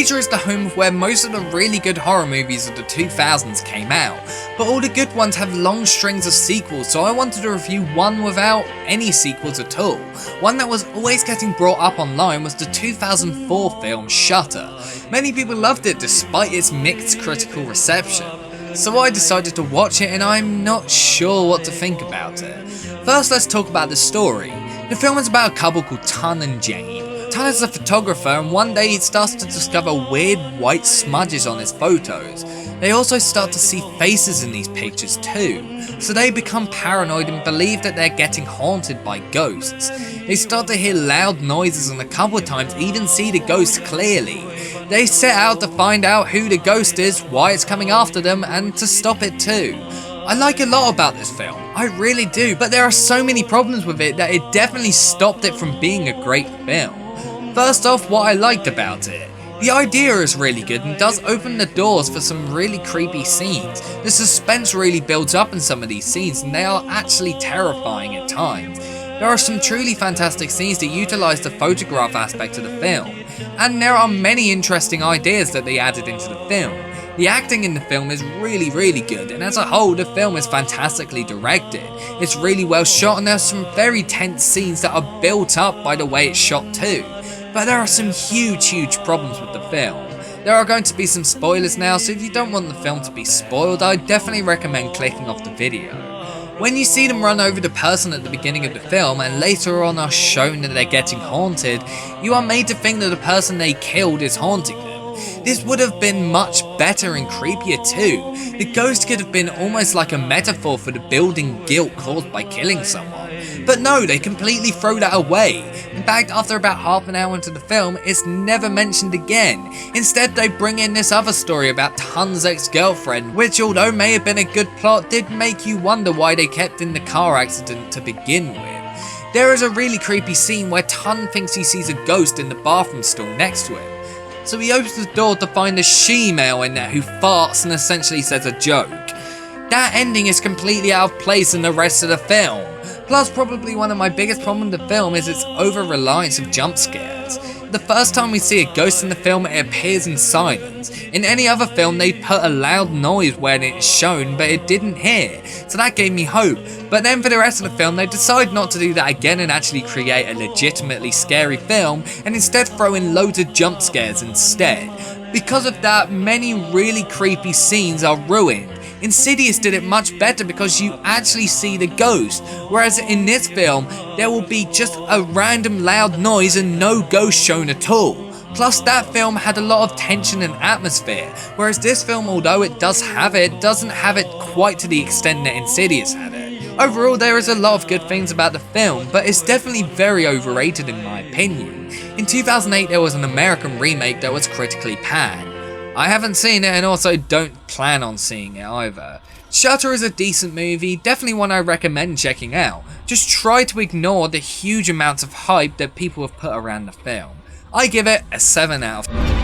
Asia is the home of where most of the really good horror movies of the 2000s came out, but all the good ones have long strings of sequels, so I wanted to review one without any sequels at all. One that was always getting brought up online was the 2004 film Shutter. Many people loved it despite its mixed critical reception, so I decided to watch it and I'm not sure what to think about it. First, let's talk about the story. The film is about a couple called Tun and Jane. Tun is a photographer and one day he starts to discover weird white smudges on his photos. They also start to see faces in these pictures too, so they become paranoid and believe that they're getting haunted by ghosts. They start to hear loud noises and a couple of times even see the ghost clearly. They set out to find out who the ghost is, why it's coming after them, and to stop it too. I like a lot about this film, I really do, but there are so many problems with it that it definitely stopped it from being a great film. First off, what I liked about it. The idea is really good and does open the doors for some really creepy scenes. The suspense really builds up in some of these scenes and they are actually terrifying at times. There are some truly fantastic scenes that utilise the photograph aspect of the film, and there are many interesting ideas that they added into the film. The acting in the film is really good, and as a whole the film is fantastically directed. It's really well shot and there's some very tense scenes that are built up by the way it's shot too. But there are some huge problems with the film. There are going to be some spoilers now, so if you don't want the film to be spoiled, I definitely recommend clicking off the video. When you see them run over the person at the beginning of the film and later on are shown that they're getting haunted, you are made to think that the person they killed is haunting them. This would have been much better and creepier too. The ghost could have been almost like a metaphor for the building guilt caused by killing someone. But no, they completely throw that away. In fact, after about half an hour into the film, it's never mentioned again. Instead, they bring in this other story about Tun's ex-girlfriend, which although may have been a good plot, did make you wonder why they kept in the car accident to begin with. There is a really creepy scene where Tun thinks he sees a ghost in the bathroom stall next to him. So he opens the door to find a she-male in there who farts and essentially says a joke. That ending is completely out of place in the rest of the film. Plus, probably one of my biggest problems with the film is its over-reliance of jump scares. The first time we see a ghost in the film, it appears in silence. In any other film, they'd put a loud noise when it's shown, but it didn't hear, so that gave me hope. But then for the rest of the film, they decide not to do that again and actually create a legitimately scary film, and instead throw in loads of jump scares instead. Because of that, many really creepy scenes are ruined. Insidious did it much better because you actually see the ghost, whereas in this film, there will be just a random loud noise and no ghost shown at all. Plus that film had a lot of tension and atmosphere, whereas this film, although it does have it, doesn't have it quite to the extent that Insidious had it. Overall, there is a lot of good things about the film, but it's definitely very overrated in my opinion. In 2008 there was an American remake that was critically panned. I haven't seen it and also don't plan on seeing it either. Shutter is a decent movie, definitely one I recommend checking out. Just try to ignore the huge amounts of hype that people have put around the film. I give it a 7 out of 10.